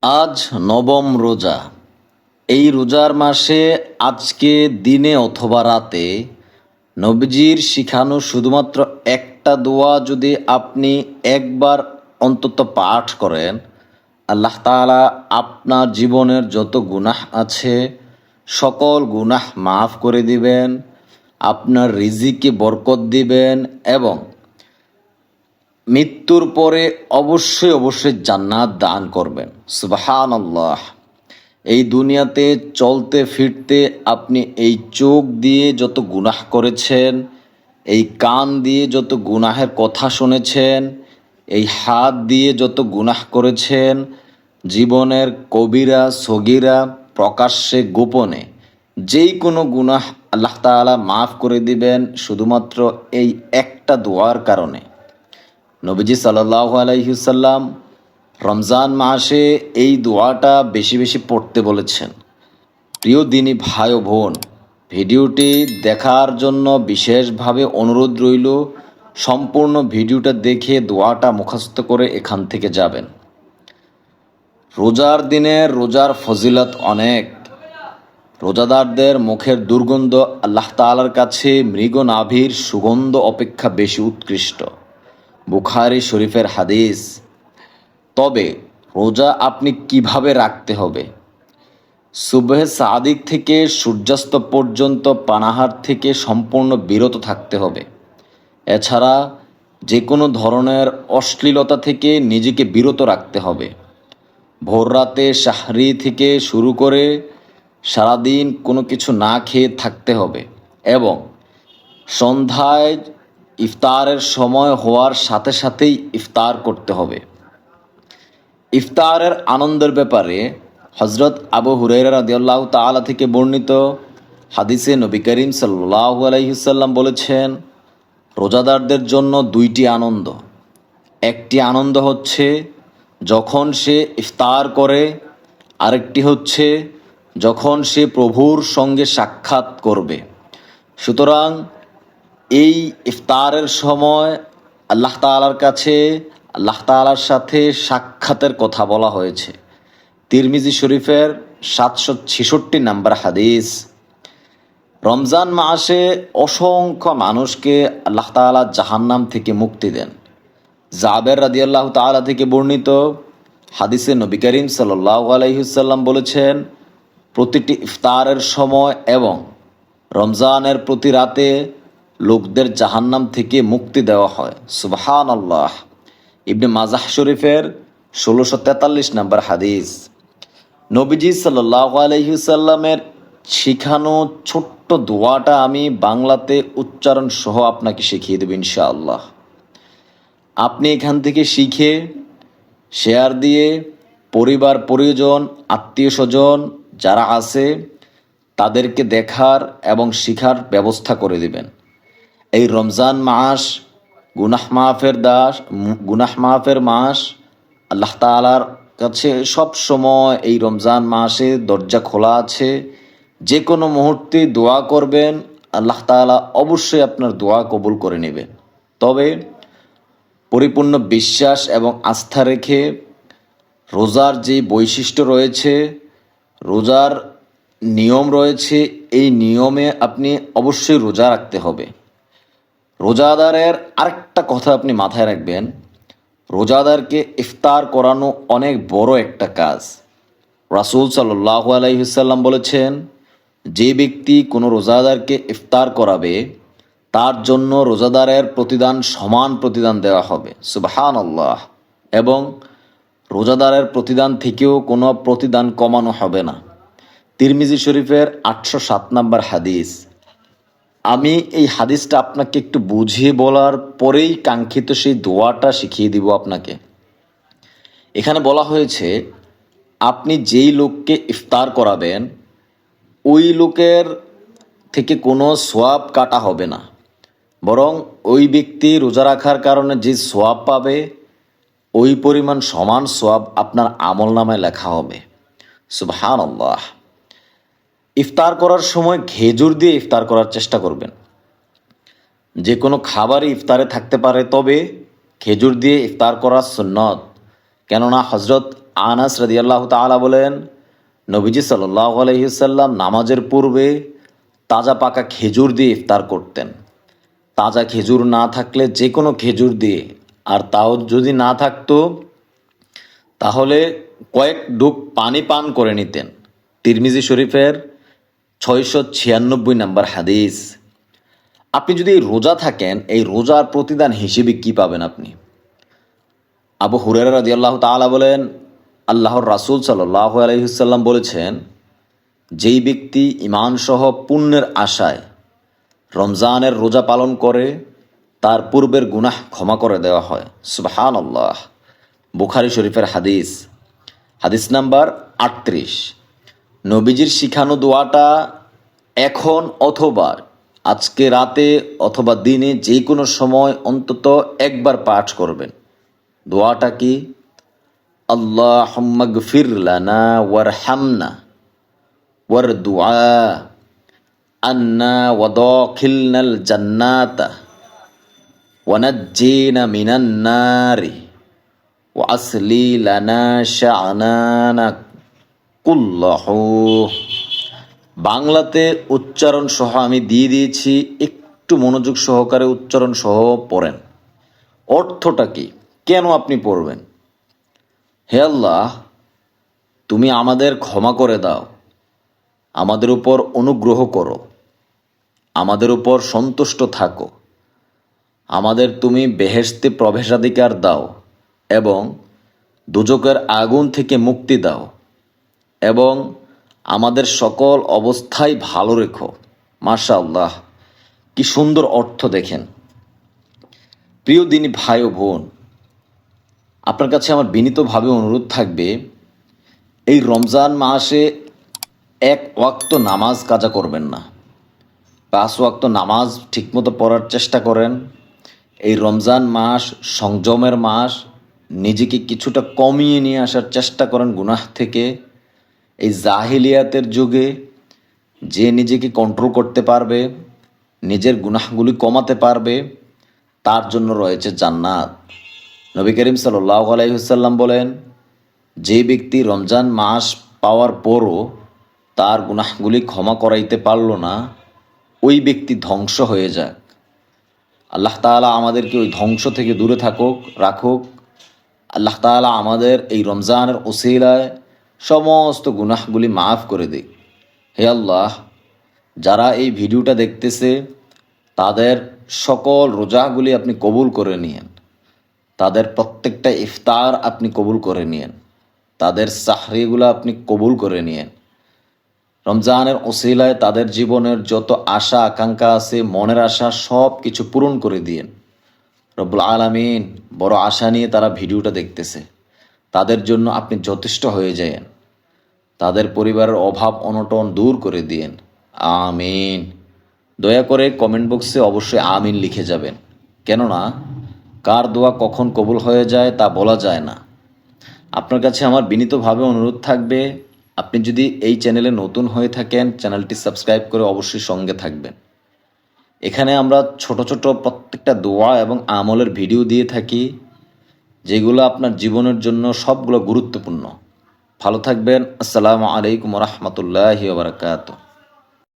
আজ নবম রোজা। এই রোজার মাসে আজকে দিনে অথবা রাতে নবীজির শিখানো শুধুমাত্র একটা দোয়া যদি আপনি একবার অন্তত পাঠ করেন, আল্লাহ তাআলা আপনার জীবনের যত গুনাহ আছে সকল গুনাহ মাফ করে দিবেন, আপনার রিজিকে বরকত দিবেন এবং মৃত্যুর পরে অবশ্যই অবশ্যই জান্নাত দান করবেন। সুবহানাল্লাহ। এই দুনিয়াতে চলতে ফিরতে আপনি এই চোখ দিয়ে যত গুনাহ করেছেন, এই কান দিয়ে যত গুনাহের কথা শুনেছেন, এই হাত দিয়ে যত গুনাহ করেছেন, জীবনের কবিরা সগীরা প্রকাশ্যে গোপনে যেই কোনো গুনাহ আল্লাহ তাআলা মাফ করে দিবেন শুধুমাত্র এই একটা দোয়ার কারণে। নবীজি সাল্লাল্লাহু আলাইহি ওয়াসাল্লাম রমজান মাসে এই দোয়াটা বেশি বেশি পড়তে বলেছেন। প্রিয় দিনী ভাই ও বোন, ভিডিওটি দেখার জন্য বিশেষভাবে অনুরোধ রইল, সম্পূর্ণ ভিডিওটা দেখে দোয়াটা মুখস্থ করে এখান থেকে যাবেন। রোজার দিনে রোজার ফজিলত অনেক। রোজাদারদের মুখের দুর্গন্ধ আল্লাহ তাআলার কাছে মৃগনাভির সুগন্ধ অপেক্ষা বেশি উৎকৃষ্ট। বুখারী শরীফের হাদিস। তবে রোজা আপনি কিভাবে রাখতে হবে? সুবহে সাদিক থেকে সূর্যাস্ত পর্যন্ত পানাহার থেকে সম্পূর্ণ বিরত থাকতে হবে। এছাড়া যে কোনো ধরনের অশ্লীলতা থেকে নিজেকে বিরত রাখতে হবে। ভোররাতে সাহরি থেকে শুরু করে সারাদিন কোনো কিছু না খেয়ে থাকতে হবে এবং সন্ধ্যায় ইফতারের সময় হওয়ার সাথে সাথেই ইফতার করতে হবে। ইফতারের আনন্দের ব্যাপারে হজরত আবু হুরায়রা রাদিয়াল্লাহু তাআলা থেকে বর্ণিত হাদিসে নবী করিম সাল্লাল্লাহু আলাইহি ওয়াসাল্লাম বলেছেন, রোজাদারদের জন্য দুইটি আনন্দ। একটি আনন্দ হচ্ছে যখন সে ইফতার করে, আরেকটি হচ্ছে যখন সে প্রভুর সঙ্গে সাক্ষাৎ করবে। সুতরাং এই ইফতারের সময় আল্লাহ তাআলার কাছে আল্লাহ তাআলার সাথে সাক্ষাতের কথা বলা হয়েছে। তিরমিজি শরীফের 766 নম্বর হাদিস। রমজান মাসে অসংখ্য মানুষকে আল্লাহ তাআলা জাহান্নাম থেকে মুক্তি দেন। জাবের রাদিয়াল্লাহু তাআলা থেকে বর্ণিত হাদিসে নবী করিম সাল্লাল্লাহু আলাইহি ওয়াসাল্লাম বলেছেন, প্রতিটি ইফতারের সময় এবং রমজানের প্রতি রাতে লোকদের জাহান্নাম থেকে মুক্তি দেওয়া হয়। সুবহানাল্লাহ। ইবনে মাজাহ শরীফের 1643 নম্বর হাদিস। নবীজি সাল্লাল্লাহু আলাইহি ওয়াসাল্লামের শিখানো ছোট্ট দোয়াটা আমি বাংলাতে উচ্চারণ সহ আপনাকে শিখিয়ে দেব ইনশাআল্লাহ। আপনি এখান থেকে শিখে শেয়ার দিয়ে পরিবার পরিজন আত্মীয় স্বজন যারা আছে তাদেরকে দেখার এবং শিখার ব্যবস্থা করে দিবেন। এই রমজান মাস গুনাহ মাফের মাস। আল্লাহ তাআলার কাছে সব সময় এই রমজান মাসে দরজা খোলা আছে। যে কোনো মুহূর্তে দোয়া করবেন, আল্লাহ তাআলা অবশ্যই আপনার দোয়া কবুল করে নেবেন। তবে পরিপূর্ণ বিশ্বাস এবং আস্থা রেখে রোজার যে বৈশিষ্ট্য রয়েছে, রোজার নিয়ম রয়েছে, এই নিয়মে আপনি অবশ্যই রোজা রাখতে হবে। রোজাদারের আরেকটা কথা আপনি মাথায় রাখবেন, রোজাদারকে ইফতার করানো অনেক বড় একটা কাজ। রাসূল সাল্লাল্লাহু আলাইহি ওয়াসাল্লাম বলেছেন, যে ব্যক্তি কোনো রোজাদারকে ইফতার করাবে তার জন্য রোজাদারের প্রতিদান সমান প্রতিদান দেওয়া হবে। সুবহানাল্লাহ। এবং রোজাদারের প্রতিদান থেকেও কোনো প্রতিদান কমানো হবে না। তিরমিজি শরীফের 807 নম্বর হাদিস। আমি এই হাদিসটা আপনাকে একটু বুঝিয়ে বলার পরেই কাঙ্ক্ষিত সেই দোয়াটা শিখিয়ে দিব আপনাকে। এখানে বলা হয়েছে, আপনি যেই লোককে ইফতার করাবেন ওই লোকের থেকে কোনো সোয়াব কাটা হবে না, বরং ওই ব্যক্তি রোজা রাখার কারণে যে সোয়াব পাবে ওই পরিমাণ সমান সোয়াব আপনার আমলনামায় লেখা হবে। সুবহানাল্লাহ। ইফতার করার সময় খেজুর দিয়ে ইফতার করার চেষ্টা করবেন। যে কোনো খাবারই ইফতারে থাকতে পারে, তবে খেজুর দিয়ে ইফতার করা সুন্নত। কেননা হজরত আনাস রাদিয়াল্লাহু তাআলা বলেন, নবীজি সাল্লাল্লাহু আলাইহি ওয়াসাল্লাম নামাজের পূর্বে তাজা পাকা খেজুর দিয়ে ইফতার করতেন। তাজা খেজুর না থাকলে যে কোনো খেজুর দিয়ে, আর তাও যদি না থাকতো তাহলে কয়েক ডুব পানি পান করে নিতেন। তিরমিজি শরীফের 696 নম্বর হাদিস। আপনি যদি এই রোজা থাকেন, এই রোজার প্রতিদান হিসেবে কি পাবেন আপনি? আবু হুরায়রা রাদিয়াল্লাহু তাআলা বলেন, আল্লাহর রাসূল সাল্লাল্লাহু আলাইহি ওয়াসাল্লাম বলেছেন, যেই ব্যক্তি ঈমানসহ পুণ্যের আশায় রমজানের রোজা পালন করে তার পূর্বের গুনাহ ক্ষমা করে দেওয়া হয়। সুবহানাল্লাহ। বুখারী শরীফের হাদিস, হাদিস নাম্বার 38। নবীজির শিখানো দোয়াটা এখন অথবা আজকে রাতে অথবা দিনে যে কোনো সময় অন্তত একবার পাঠ করবেন। দোয়াটা কি? আল্লাহুম্মা গফির লানা ওয়ারহামনা ওয়ারদুআ আন্না ওয়াদাখিলনাল জান্নাতা ওয়ানাজ্জিনা মিনান নারি ওয়াসলি লানা শা'নানা কুল্লাহু। বাংলাতে উচ্চারণ সহ আমি দিয়ে দিয়েছি, একটু মনোযোগ সহকারে উচ্চারণ সহ পড়েন। অর্থটা কি, কেন আপনি পড়বেন? হে আল্লাহ, তুমি আমাদের ক্ষমা করে দাও, আমাদের উপর অনুগ্রহ করো, আমাদের উপর সন্তুষ্ট থাকো, আমাদের তুমি বেহেশতে প্রবেশাধিকার দাও এবং দুজকের আগুন থেকে মুক্তি দাও এবং আমাদের সকল অবস্থায় ভালো রেখো। মাশাআল্লাহ, কি সুন্দর অর্থ দেখেন। প্রিয় দিনী ভাই ও বোন, আপনার কাছে আমার বিনীতভাবে অনুরোধ থাকবে, এই রমজান মাসে এক ওয়াক্ত নামাজ কাজা করবেন না, 5 ওয়াক্ত নামাজ ঠিকমতো পড়ার চেষ্টা করেন। এই রমজান মাস সংযমের মাস, নিজেকে কিছুটা কমিয়ে নিয়ে আসার চেষ্টা করেন গুনাহ থেকে। এই জাহিলিয়াতের যুগে যে নিজেকে কন্ট্রোল করতে পারবে, নিজের গুনাহগুলি কমাতে পারবে, তার জন্য রয়েছে জান্নাত। নবী করিম সাল্লাল্লাহু আলাইহি ওয়াসাল্লাম বলেন, যে ব্যক্তি রমজান মাস পাওয়ার পরও তার গুনাহগুলি ক্ষমা করাইতে পারল না, ওই ব্যক্তি ধ্বংস হয়ে যাক। আল্লাহ তাআলা আমাদেরকে ওই ধ্বংস থেকে দূরে রাখুক। আল্লাহ তাআলা আমাদের এই রমজানের ওসিলায় সমস্ত গুনাহগুলি মাফ করে দিক। হে আল্লাহ, যারা এই ভিডিওটা দেখতেছে তাদের সকল রোজাগুলি আপনি কবুল করে নিয়েন, তাদের প্রত্যেকটা ইফতার আপনি কবুল করে নিয়েন, তাদের সাহরিগুলো আপনি কবুল করে নিয়েন। রমজানের ওসিলায় তাদের জীবনের যত আশা আকাঙ্ক্ষা আছে, মনের আশা সব কিছু পূরণ করে দিয়েন। রব্বুল আলামিন, বড় আশা নিয়ে তারা ভিডিওটা দেখতেছে, তাদের জন্য আপনি যথেষ্ট হয়ে যায়েন, তাদের পরিবারের অভাব অনটন দূর করে দিয়েন। আমিন। দয়া করে কমেন্ট বক্সে অবশ্যই আমিন লিখে যাবেন, কেননা কার দোয়া কখন কবুল হয়ে যায় তা বলা যায় না। আপনার কাছে আমার বিনীতভাবে অনুরোধ থাকবে, আপনি যদি এই চ্যানেলে নতুন হয়ে থাকেন, চ্যানেলটি সাবস্ক্রাইব করে অবশ্যই সঙ্গে থাকবেন। এখানে আমরা ছোট ছোট প্রত্যেকটা দোয়া এবং আমলের ভিডিও দিয়ে থাকি, যেগুলো আপনার জীবনের জন্য সবগুলো গুরুত্বপূর্ণ। ভালো থাকবেন। আসসালামু আলাইকুম ওয়া রাহমাতুল্লাহি ওয়া বারাকাতুহু।